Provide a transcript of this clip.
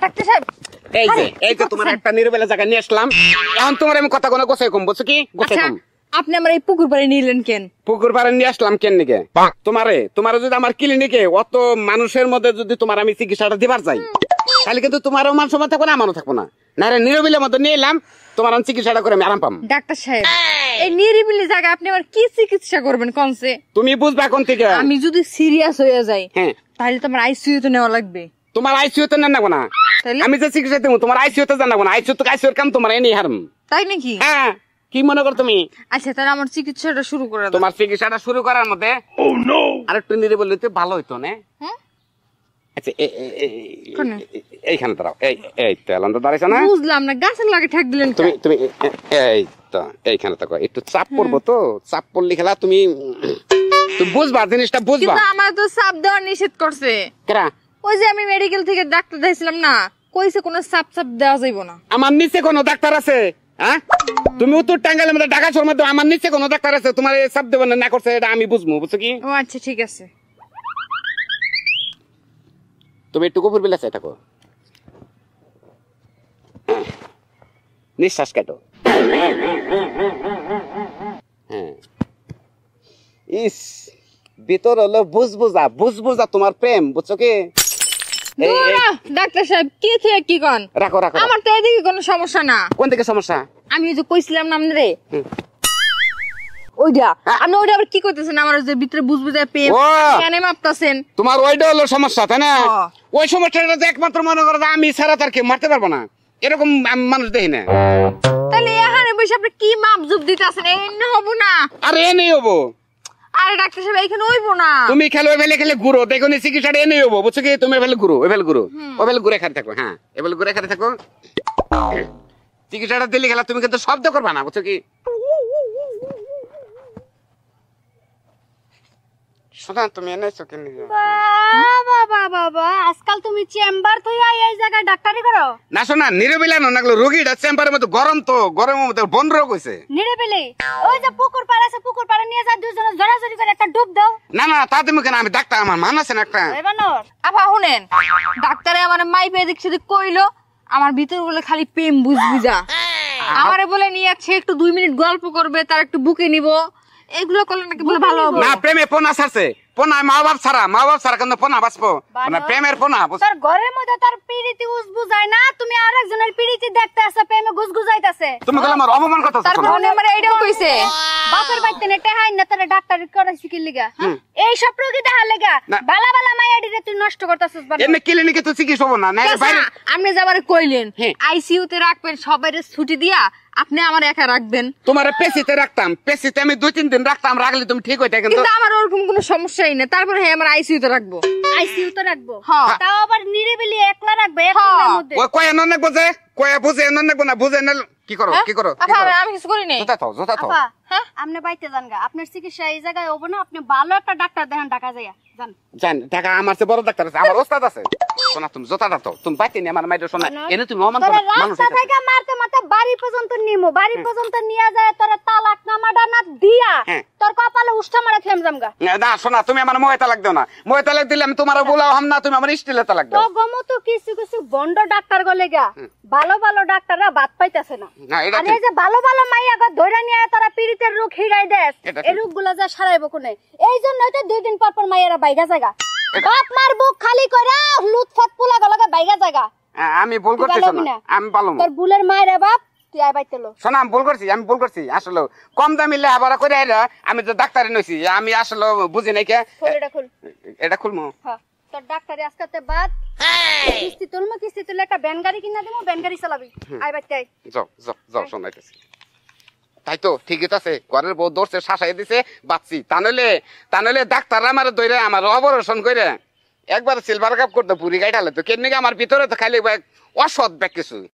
Doctor সাহেব এই যে তোমার একটা নির্বেলা জায়গা নিয়ে আসলাম। এখন তোমার আমি কথা কোনো গোছাই কম বলছো কি গোছাই কম। আপনি আমার এই পুকুর পাড়ে নিলেন কেন? পুকুর পাড়ে নিয়ে আসলাম কেন নিকে? তোমারে যদি আমার ক্লিনিকে অত মানুষের মধ্যে যদি তোমার আমি চিকিৎসাটা দিবার চাই তাহলে কিন্তু তোমারও মান সম্মান থাকবো না, আমারও থাকবো না। না রে নিরবিলের মধ্যে নিয়ে এলাম, তোমার আমি চিকিৎসাটা করে আমি আরাম পাম। ডাক্তার সাহেব এই নিরিবিলি জায়গা আপনি আমার কি চিকিৎসা করবেন কোনছে? তুমি বুঝবা কোন থেকে। আমি যদি সিরিয়াস হয়ে যাই হ্যাঁ তাহলে তোমার আইসিইউ তে নেওয়া লাগবে। তোমার আইসিইউ তে নেন না, আমি যে চিকিৎসা দেবো তোমার আইসিইউ তে জানাবো না। আইসিইউর কাম তোমার এনে হারম। তাই নাকি? হ্যাঁ কি মনে করো তুমি? আচ্ছা তাহলে আমার চিকিৎসাটা শুরু করে দাও। তোমার চিকিৎসাটা শুরু করার মধ্যে আরেকটু নিরিবিলি হইতে ভালো হইতো না? আচ্ছা এইখানে দাঁড়াও। এই তো এলান্ত দাঁড়াইছো না? বুঝলাম না, গাছের লাগে ঠেক দিলেন। তুমি এই তো এইখানে থাকো। একটু চাপ পড়বো তো, চাপ পড়লি খেলা তুমি বুঝবা জিনিসটা বুঝবা। কিন্তু আমার তো চাপ দেওয়া নিষেধ করছে। কেরা? ওই যে আমি মেডিকেল থেকে ডাক্তার দেখাইছিলাম না, কইছে কোনো চাপ দেওয়া যাইব না। আমার নিচে কোনো ডাক্তার আছে? হ্যাঁ তুমি উত্তর টাঙ্গাইলের মধ্যে ঢাকা শহরের মধ্যে আমার নিচে কোনো ডাক্তার আছে? তোমার চাপ দেবো না করছে এটা আমি বুঝবো, বুঝছো কি? ও আচ্ছা ঠিক আছে। তুমি একটু কুকুর বিলা চাই থাকো, নিঃশ্বাস কাটো। হ্যাঁ ইস ভিতর হলো বুঝবুঝা তোমার প্রেম, বুঝছো কি? ডাক্তার সাহেব কি থেকে কি কন? রাখো রাখো। আমার তো এদিকে কোনো সমস্যা না। কোন দিকে সমস্যা? আমি যে কইছিলাম না আমরে ওইটা, আপনি ওইটা আবার কি করতেছেন? আমার যে ভিতরে বুঝবুঝা প্রেম কেন মাপতাছেন? তোমার ওইটা হলো সমস্যা তাই না? ওই সমস্যাটা যে একমাত্র মনে করো আমি ছাড়া তার কে মারতে পারবো না, এরকম মানুষ দেখি না। তাহলে এখানে বসে আপনি কি মাপ জুপ দিতেছেন? এনে হবো না। আরে এনে হবো। আরে ডাক্তার সাহেব এইখানে হইবো না। তুমি খেলো খেলে ঘুরো, দেখো নি চিকিৎসাটা এনে হবো, বুঝছো কি? তুমি এভাবে ঘুরো, এভাবে ঘুরো, ওভাবে ঘুরে খাতে থাকো। হ্যাঁ এভাবে ঘুরে খাতে থাকো। চিকিৎসাটা দিলে খেলা তুমি কিন্তু শব্দ করবা না, বুঝছো কি? শোনা তুমি এনেছো কেন? বাবা আজকাল তুমি চেম্বার থইয়া এই জায়গায় ডাক্তারি করো না? শোনা নিরবিলা না রোগীটা চেম্বারের মধ্যে গরম, তো গরমের মধ্যে বন্ধ রোগ হইছে। নিরিবিলি ওই যে পুকুর পাড় আছে, পুকুর পাড়ে নিয়ে যা দুজনে জড়াজড়ি করে একটা ডুব দাও। না তা তুমি কেন? আমি ডাক্তার, আমার মান আছে না একটা। এবানোর আপা শুনেন, ডাক্তারে আমার মাইপে এদিক সেদিক কইলো আমার ভিতর বলে খালি প্রেম বুঝবুঝা। আমারে বলে নিয়ে যাচ্ছে একটু 2 মিনিট গল্প করবে, তার একটু বুকে নিব, এগুলো করলে নাকি বলে ভালো হবে না। প্রেমে পোনা ছাড়ছে, পোনা মা বাপ ছাড়া কিন্তু পোনা বাঁচবো না। প্রেমের পোনা তোর ঘরের মধ্যে তোর পিড়িতি উজবুজায় না, তুমি আরেকজনের পিড়িতি দেখতে আসো, প্রেমে গুজগুজাইতাছে। তুমি গেলে আমার অপমান করতেছ। তারপর উনি আমার এইটাও কইছে বাপের বাইতে নেটে হাই না তোর ডাক্তারি করাইছি কি লিগা? এই সব রোগী দেখার লাগা বালা বালা মাইয়াডিরে তুই নষ্ট করতাছস। এমনি ক্লিনিকে তো চিকিৎসা হবো না, বাইরে আপনি যাবারে কইলেন আইসিইউ তে রাখবেন, সবাইরে ছুটি দিয়া আপনি আমার একা রাখবেন। তোমার পেশিতে রাখতাম, পেশিতে আমি 2-3 দিন রাখতাম, রাখলে তুমি ঠিক হইতা। কিন্তু আমার ওরকম কোনো সমস্যাই না। তারপরে হ্যাঁ আমার আইসিইউ তে রাখবো। আইসিইউ তে রাখবো, তাও আবার নিরিবিলি একলা রাখবে এর মধ্যে। ওই কয় এনন নাকবো যে কয় বুঝে এনন নাকবো না, বুঝে না কি করো কি করো? আমি কিছু করি নাই। জোতা থাও। হ্যাঁ আপনি বাইতে যান গা, আপনার চিকিৎসা এই জায়গায় হবো না। আপনি ভালো একটা ডাক্তার দেখান, ঢাকা যাইয়া জান ঢাকা আমার চেয়ে বড় ডাক্তার আছে, আমার ওস্তাদ আছে। শোনা তুমি জোতাটা তো তুমি বাইতে নি আমার মাইরে। শোনা এনে তুমি অমান করো, মানুষ রাস্তা থেকে মারতে মারতে বাড়ি পর্যন্ত নিমু, বাড়ি পর্যন্ত নিয়ে যায় তোর তালাক নামাডা না দিয়া তোর কপালে উষ্টা মারা থেম জামগা। না শোনা তুমি আমার মোহে তালাক দাও না, মোহে তালাক দিলে আমি তোমার বলাও হাম না, তুমি আমার স্টিলে তালাক দাও। তো গমতো কিছু কিছু বন্ড ডাক্তার গলে গা ভালো ভালো ডাক্তাররা বাদ পাইতাছে না। আর এই যে ভালো ভালো মাইয়া গো ধইরা নিয়ে তোরা পীড়িতের রোগ হিগাই দেস, এই রোগগুলা যা সারাইব কোনে? এই জন্যই তো 2 দিন পর পর মাইয়ারা বাইগা জায়গা, বাপ মার বুক খালি করে লুৎফত পোলা গলগে বাইগা জায়গা। আমি ভুল করছি শোনা, আমি ভালো তোর বুলের মায়ের বাপ তুই আই বাইতেলো। শোনা আমি ভুল করছি আসলে কম দামি লেহাপড়া করে আইরা আমি তো ডাক্তারি নইছি, আমি আসলে বুঝি নাই কে। এটা খুলমু হ্যাঁ তোর ডাক্তারি আজকাতে বাদ। কিস্তি তুললে একটা ভ্যান গাড়ি কিনা দেবো, ভ্যান গাড়ি চালাবি। আই বাইতে আই যাও শোনাইতেছি। তাই তো ঠিকই আছে, ঘরের বউ দৌড়ছে শাসাই দিছে বাচ্চি। তা নইলে ডাক্তার আমার দইরে আমার অপারেশন করে একবার সিলভার কাপ করতে পুরি গাইটালে তো কেন আমার ভিতরে তো খালি অসৎ ব্যাগ কিছু।